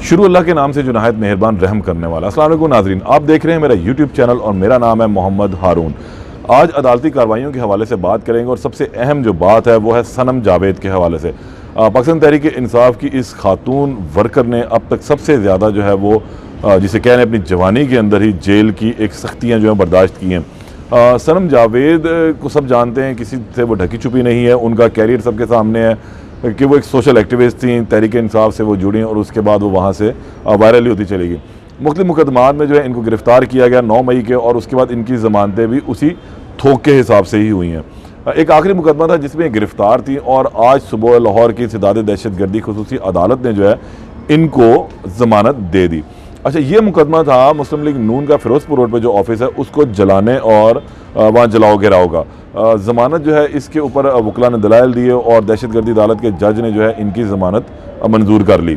शुरू अल्लाह के नाम से जो नहायत मेहरबान रहम करने वाला। अस्सलाम वालेकुम नाज़रीन, आप देख रहे हैं मेरा यूट्यूब चैनल और मेरा नाम है मोहम्मद हारून। आज अदालती कार्रवाइयों के हवाले से बात करेंगे और सबसे अहम जो बात है वो है सनम जावेद के हवाले से। पाकिस्तान तहरीक इंसाफ की इस खातून वर्कर ने अब तक सबसे ज़्यादा जो है वो जिसे कह रहे हैं अपनी जवानी के अंदर ही जेल की एक सख्तियाँ जो है बर्दाश्त की हैं। सनम जावेद को सब जानते हैं, किसी से वो ढकी छुपी नहीं है। उनका कैरियर सबके सामने है कि वो एक सोशल एक्टिविस्ट थी, तहरीक इंसाफ से वो जुड़ी और उसके बाद वो वहाँ से वायरल होती चली गई। मुख्तलिफ मुकदमात में जो है इनको गिरफ़्तार किया गया 9 मई के, और उसके बाद इनकी ज़मानतें भी उसी थोक के हिसाब से ही हुई हैं। एक आखिरी मुकदमा था जिसमें गिरफ़्तार थी और आज सुबह लाहौर की इंसदाद दहशतगर्दी खुसूसी अदालत ने जो है इनको ज़मानत दे दी। अच्छा, ये मुकदमा था मुस्लिम लीग नून का फिरोजपुर रोड पर जो ऑफिस है उसको जलाने और वहाँ जलाओ गिराओ का। ज़मानत जो है इसके ऊपर वकला ने दलाइल दिए और दहशतगर्दी अदालत के जज ने जो है इनकी ज़मानत मंजूर कर ली।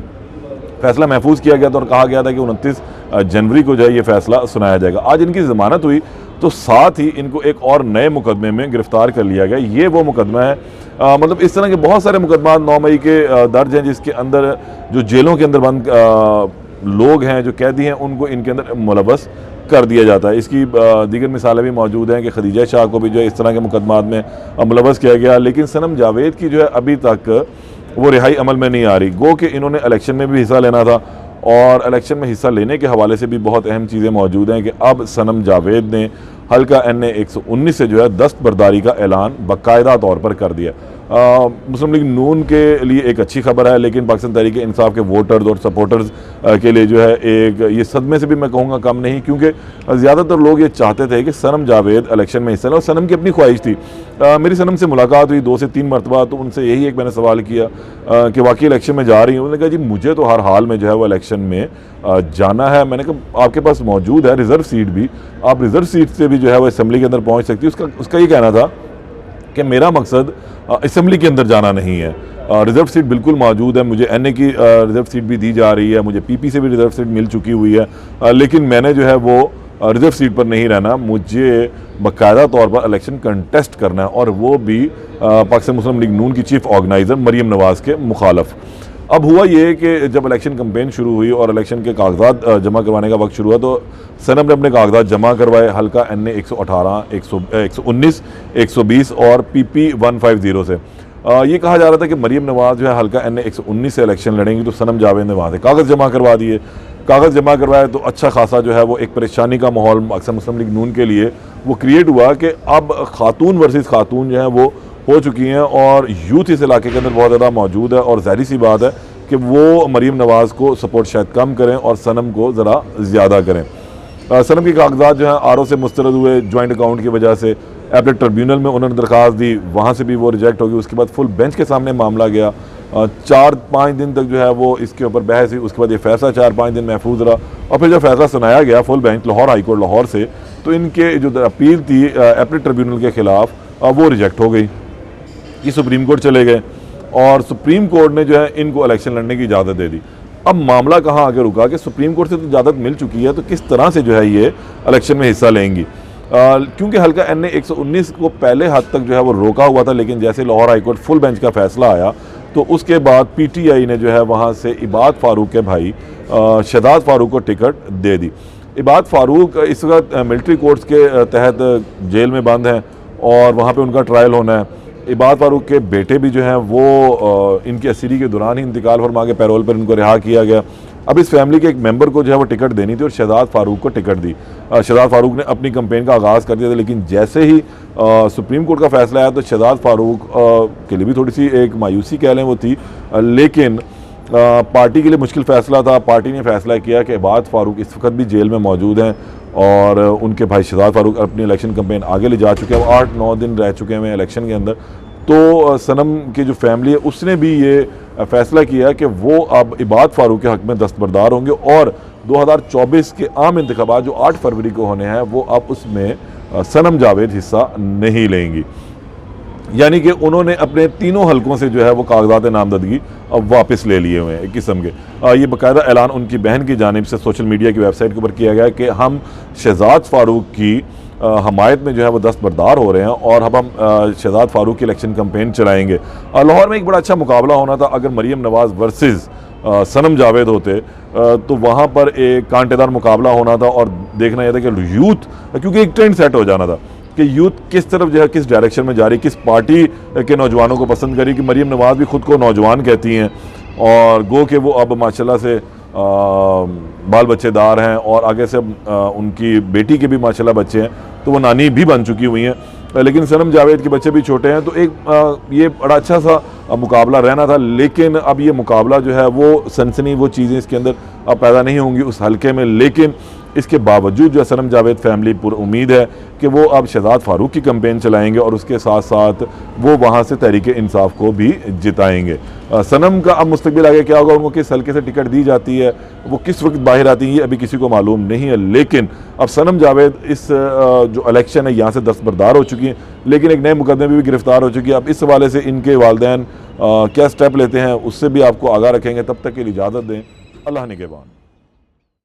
फैसला महफूज किया गया था और कहा गया था कि 29 जनवरी को जो है ये फैसला सुनाया जाएगा। आज इनकी ज़मानत हुई तो साथ ही इनको एक और नए मुकदमे में गिरफ़्तार कर लिया गया। ये वो मुकदमा है, मतलब इस तरह के बहुत सारे मुकदमा 9 मई के दर्ज हैं जिसके अंदर जो जेलों के अंदर बंद लोग हैं, जो कैदी हैं, उनको इनके अंदर मुलव्वस कर दिया जाता है। इसकी दीगर मिसालें भी मौजूद हैं कि खदीजा शाह को भी जो है इस तरह के मुकदमात में मुलव्वस किया गया, लेकिन सनम जावेद की जो है अभी तक वो रिहाई अमल में नहीं आ रही। गो कि इन्होंने इलेक्शन में भी हिस्सा लेना था और इलेक्शन में हिस्सा लेने के हवाले से भी बहुत अहम चीज़ें मौजूद हैं कि अब सनम जावेद ने हल्का NA 119 से जो है दस्तबरदारी का ऐलान बाकायदा तौर पर कर दिया। मुस्लिम लीग नून के लिए एक अच्छी खबर है, लेकिन पाकिस्तान तहरीक इंसाफ के वोटर्स और सपोर्टर्स के लिए जो है एक ये सदमे से भी मैं कहूँगा कम नहीं, क्योंकि ज़्यादातर लोग ये चाहते थे कि सनम जावेद इलेक्शन में हिस्सा लें और सनम की अपनी ख्वाहिश थी। मेरी सनम से मुलाकात हुई 2 से 3 मरतबा, तो उनसे यही एक मैंने सवाल किया कि वाकई इलेक्शन में जा रही हूँ। उन्होंने कहा जी मुझे तो हर हाल में जो है वो इलेक्शन में जाना है। मैंने कहा आपके पास मौजूद है रिज़र्व सीट भी, आप रिज़र्व सीट से भी जो है वो असम्बली के अंदर पहुँच सकती है। उसका ये कहना था कि मेरा मकसद असम्बली के अंदर जाना नहीं है, रिज़र्व सीट बिल्कुल मौजूद है, मुझे NA की रिज़र्व सीट भी दी जा रही है, मुझे PP से भी रिज़र्व सीट मिल चुकी हुई है, लेकिन मैंने जो है वो रिज़र्व सीट पर नहीं रहना, मुझे बाकायदा तौर पर इलेक्शन कंटेस्ट करना है, और वो भी पाकिस्तान मुस्लिम लीग नून की चीफ ऑर्गेनाइज़र मरीम नवाज़ के मुखालफ। अब हुआ ये कि जब इलेक्शन कैंपेन शुरू हुई और इलेक्शन के कागजात जमा करवाने का वक्त शुरू हुआ तो सनम ने अपने कागजात जमा करवाए हल्का NA 118, 119, 120 और PP 150 से। ये कहा जा रहा था कि मरीम नवाज़ जो है हल्का NA 119 से इलेक्शन लड़ेंगी, तो सनम जावेद ने वहाँ से कागज़ जमा करवा दिए। कागज़ जमा करवाए तो अच्छा खासा जो है वो एक परेशानी का माहौल अक्सर मुस्लिम लीग नून के लिए वो क्रिएट हुआ कि अब खातून वर्सेस खातून जो है वो हो चुकी हैं और यूथ इस इलाके के अंदर बहुत ज़्यादा मौजूद है, और ज़ाहिर सी बात है कि वो मरीम नवाज़ को सपोर्ट शायद कम करें और सनम को ज़रा ज़्यादा करें। सनम के कागजात जो हैं RO से मुस्तरद हुए जॉइंट अकाउंट की वजह से। एपलेट ट्रिब्यूनल में उन्होंने दरख्वास्त दी, वहाँ से भी वो रिजेक्ट होगी। उसके बाद फुल बेंच के सामने मामला गया, 4-5 दिन तक जो है वो इसके ऊपर बहस हुई। उसके बाद ये फैसला 4-5 दिन महफूज रहा और फिर जब फैसला सुनाया गया full bench Lahore high court Lahore से, तो इनके जो अपील थी एपलेट ट्रिब्यूनल के ख़िलाफ़ वो रिजेक्ट हो गई। ये सुप्रीम कोर्ट चले गए और सुप्रीम कोर्ट ने जो है इनको इलेक्शन लड़ने की इजाज़त दे दी। अब मामला कहाँ आगे रुका कि सुप्रीम कोर्ट से तो इजाज़त मिल चुकी है, तो किस तरह से जो है ये इलेक्शन में हिस्सा लेंगी, क्योंकि हल्का NA 119 को पहले हद तक जो है वो रोका हुआ था, लेकिन जैसे Lahore high court full bench का फैसला आया तो उसके बाद PTI ने जो है वहाँ से इबाद फ़ारूक के भाई शहजाद फ़ारूक को टिकट दे दी। इबाद फ़ारूक इस वक्त मिलिट्री कोर्ट्स के तहत जेल में बंद हैं और वहाँ पर उनका ट्रायल होना है। इबाद फ़ारूक के बेटे भी जो हैं वो इनकी असीरी के दौरान ही इंतकाल फरमा के पैरोल पर इनको रिहा किया गया। अब इस फैमिली के एक मेंबर को जो है वो टिकट देनी थी और शहजाद फ़ारूक को टिकट दी। शहजाद फ़ारूक ने अपनी कैंपेन का आगाज़ कर दिया था, लेकिन जैसे ही सुप्रीम कोर्ट का फैसला आया तो शहजाद फ़ारूक के लिए भी थोड़ी सी एक मायूसी कह लें वो थी, लेकिन पार्टी के लिए मुश्किल फ़ैसला था। पार्टी ने फैसला किया कि इबाद फ़ारूक इस वक्त भी जेल में मौजूद हैं और उनके भाई शहजाद फ़ारूक अपनी इलेक्शन कैंपेन आगे ले जा चुके हैं, 8-9 दिन रह चुके हैं इलेक्शन के अंदर। तो सनम की जो फैमिली है उसने भी ये फैसला किया कि वो अब इबाद फ़ारूक के हक़ में दस्तबरदार होंगे और 2024 के आम इंतखाबात जो 8 फरवरी को होने हैं वो अब उसमें सनम जावेद हिस्सा नहीं लेंगी। यानी कि उन्होंने अपने तीनों हलकों से जो है वो कागजात नामजदगी अब वापस ले लिए हुए हैं एक किस्म के। ये बाकायदा ऐलान उनकी बहन की जानिब से सोशल मीडिया की वेबसाइट के ऊपर किया गया कि हम शहजाद फ़ारूक की हमायत में जो है वो दस्तबरदार हो रहे हैं और अब हम शहजाद फ़ारूक की इलेक्शन कैंपेन चलाएंगे। लाहौर में एक बड़ा अच्छा मुकाबला होना था अगर मरीम नवाज़ वर्सेस सनम जावेद होते तो वहाँ पर एक कांटेदार मुकाबला होना था और देखना यह था कि यूथ, क्योंकि एक ट्रेंड सेट हो जाना था कि यूथ किस तरफ जो है किस डायरेक्शन में जा रही, किस पार्टी के नौजवानों को पसंद करी। कि मरीम नवाज़ भी खुद को नौजवान कहती हैं और गो के वो अब माशाल्लाह से बाल बच्चेदार हैं और आगे से उनकी बेटी के भी माशाल्लाह बच्चे हैं, तो वो नानी भी बन चुकी हुई हैं। लेकिन सनम जावेद के बच्चे भी छोटे हैं, तो एक ये बड़ा अच्छा सा मुकाबला रहना था। लेकिन अब ये मुकाबला जो है वो सनसनी, वो चीज़ें इसके अंदर अब पैदा नहीं होंगी उस हल्के में। लेकिन इसके बावजूद जो सनम जावेद फैमिली पूरी उम्मीद है कि वो अब शहजाद फारूक की कैंपेन चलाएंगे और उसके साथ साथ वो वहाँ से तहरीक इंसाफ को भी जिताएंगे। सनम का अब मुस्तकबिल आगे क्या होगा, उनको किस हल्के से टिकट दी जाती है, वो किस वक्त बाहर आती है, ये अभी किसी को मालूम नहीं है। लेकिन अब सनम जावेद इस जो इलेक्शन है यहाँ से दस्तबरदार हो चुकी हैं, लेकिन एक नए मुकदमे में भी गिरफ्तार हो चुकी है। अब इस हवाले से इनके वालिदैन क्या स्टेप लेते हैं उससे भी आपको आगाह रखेंगे। तब तक के लिए इजाज़त दें। अल्लाह निगहबान।